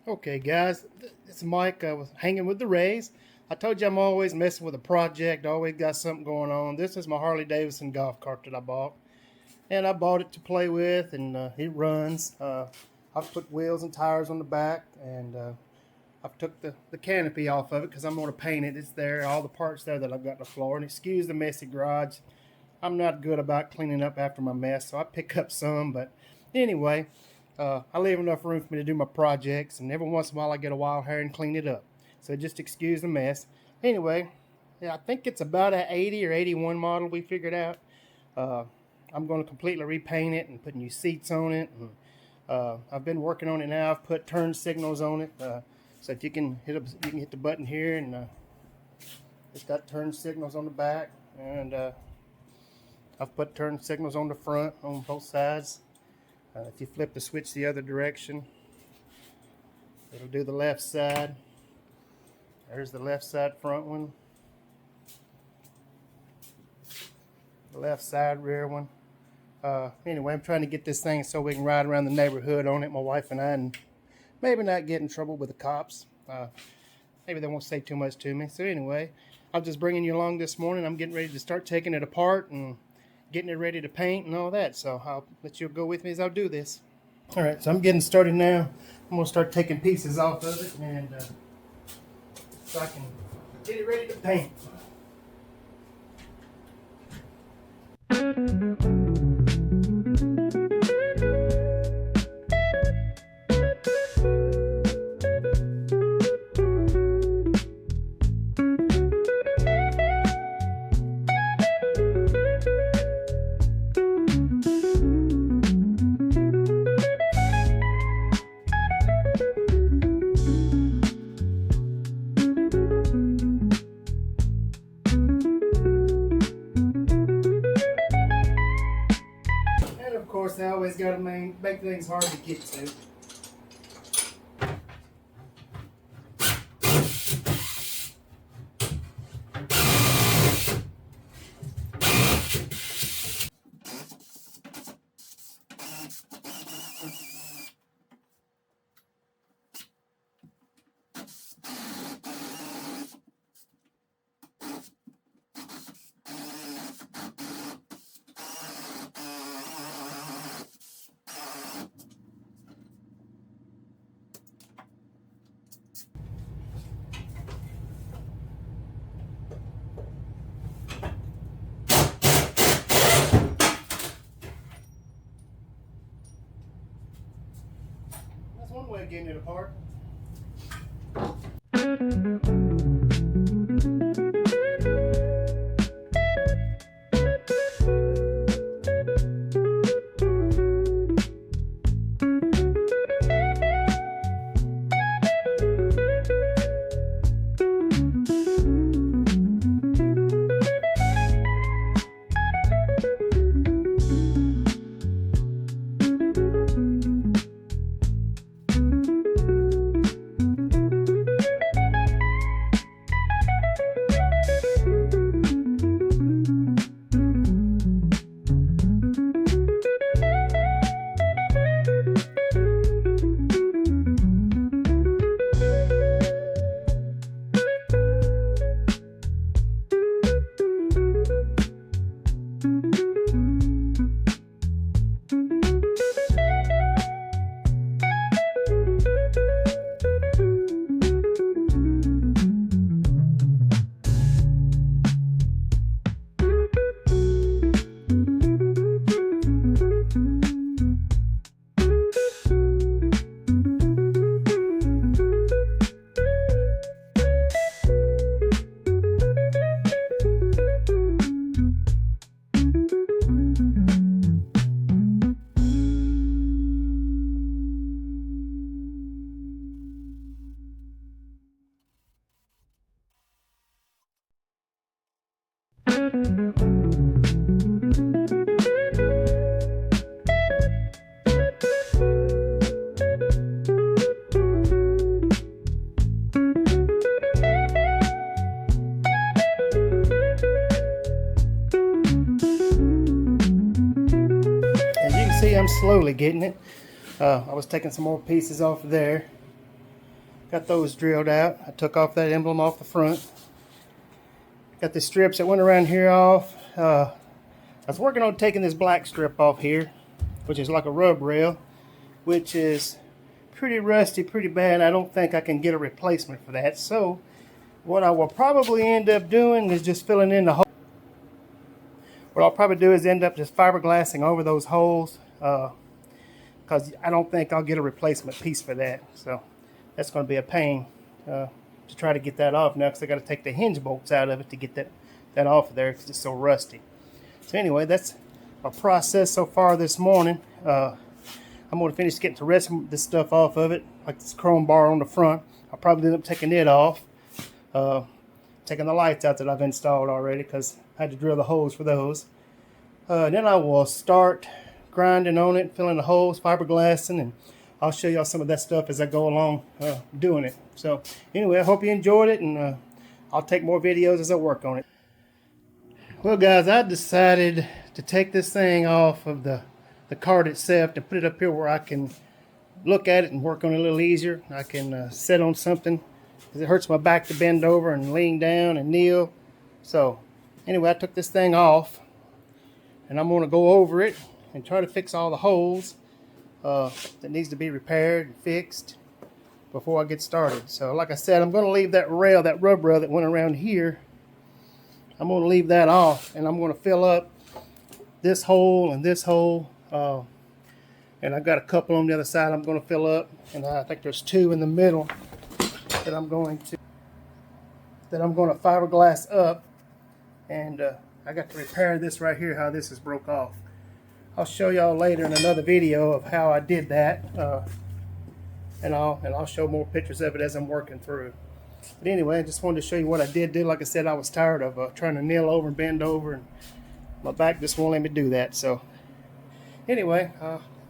Okay, guys, it's Mike. I was hanging with the Rays. I told you I'm always messing with a project, always got something going on. This is my Harley Davidson golf cart that I bought. And I bought it to play with, and it runs. I've put wheels and tires on the back, and I've took the canopy off of it because I'm going to paint it. It's there, all the parts there that I've got on the floor. And excuse the messy garage. I'm not good about cleaning up after my mess, so I pick up some. But anyway, I leave enough room for me to do my projects, and every once in a while I get a wild hair and clean it up. So just excuse the mess. Anyway, yeah, I think it's about an 80 or 81 model we figured out. I'm going to completely repaint it and put new seats on it. And, I've been working on it now. I've put turn signals on it so that you can hit the button here, and it's got turn signals on the back, and I've put turn signals on the front on both sides. If you flip the switch the other direction, it'll do the left side. There's the left side front one. The left side rear one. Anyway, I'm trying to get this thing so we can ride around the neighborhood on it, my wife and I, and maybe not get in trouble with the cops. Maybe they won't say too much to me. So anyway, I'm just bringing you along this morning. I'm getting ready to start taking it apart and getting it ready to paint and all that. So I'll let you go with me as I'll do this. All right, so I'm getting started now. I'm going to start taking pieces off of it, and so I can get it ready to paint. Of course, I always got to make things hard to get to. That's one way of getting it apart. I'm slowly getting it. I was taking some more pieces off of there, Got those drilled out. I took off that emblem off the front. Got the strips that went around here off. I was working on taking this black strip off here, which is like a rub rail, which is pretty rusty, pretty bad. I don't think I can get a replacement for that. So what I will probably end up doing is just filling in the hole. What I'll probably do is end up just fiberglassing over those holes, because I don't think I'll get a replacement piece for that. So that's going to be a pain to try to get that off now, because I got to take the hinge bolts out of it to get that off of there because it's so rusty. So anyway, that's my process so far this morning. I'm going to finish getting the rest of this stuff off of it, like this chrome bar on the front. I'll probably end up taking it off, taking the lights out that I've installed already because I had to drill the holes for those. Then I will start grinding on it, filling the holes, fiberglassing, and I'll show y'all some of that stuff as I go along doing it. So anyway, I hope you enjoyed it, and I'll take more videos as I work on it. Well guys, I decided to take this thing off of the cart itself and put it up here where I can look at it and work on it a little easier. I can sit on something because it hurts my back to bend over and lean down and kneel. So anyway, I took this thing off and I'm going to go over it and try to fix all the holes that needs to be repaired and fixed before I get started. So like I said, I'm going to leave that rail, that rub rail that went around here, I'm going to leave that off, and I'm going to fill up this hole and this hole, and I've got a couple on the other side I'm going to fill up, and I think there's two in the middle that I'm going to fiberglass up, and I got to repair this right here, how this is broke off. I'll show y'all later in another video of how I did that, and I'll show more pictures of it as I'm working through. But anyway, I just wanted to show you what I did do. Like I said, I was tired of trying to kneel over and bend over, and my back just won't let me do that. So anyway,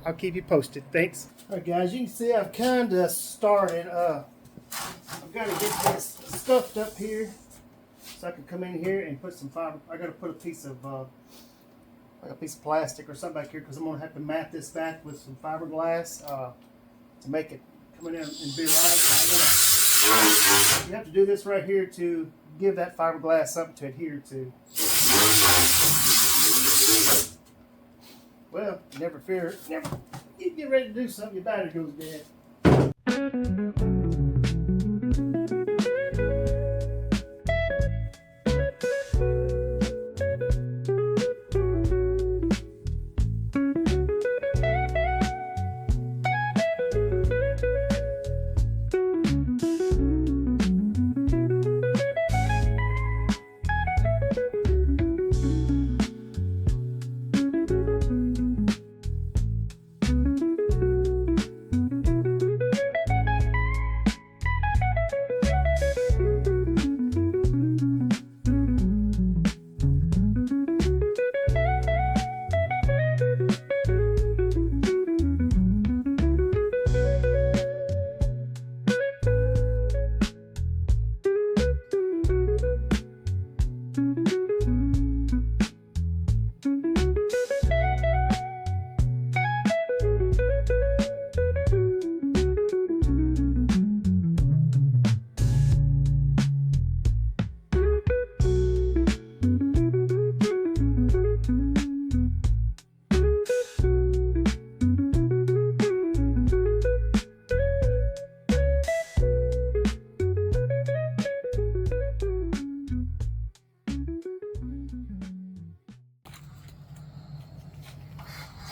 I'll keep you posted. Thanks. All right, guys, you can see I've kind of started. I've got to get this stuffed up here so I can come in here and put some fiber. I got to put a piece of like a piece of plastic or something back here, because I'm going to have to mat this back with some fiberglass to make it come in and be right. You have to do this right here to give that fiberglass something to adhere to. Well, never fear. Never. You get ready to do something, your battery goes dead.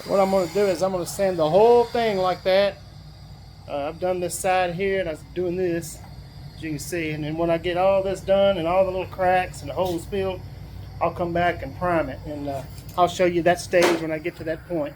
What I'm going to do is I'm going to sand the whole thing like that. I've done this side here, and I'm doing this, as you can see. And then when I get all this done and all the little cracks and the holes filled, I'll come back and prime it. And I'll show you that stage when I get to that point.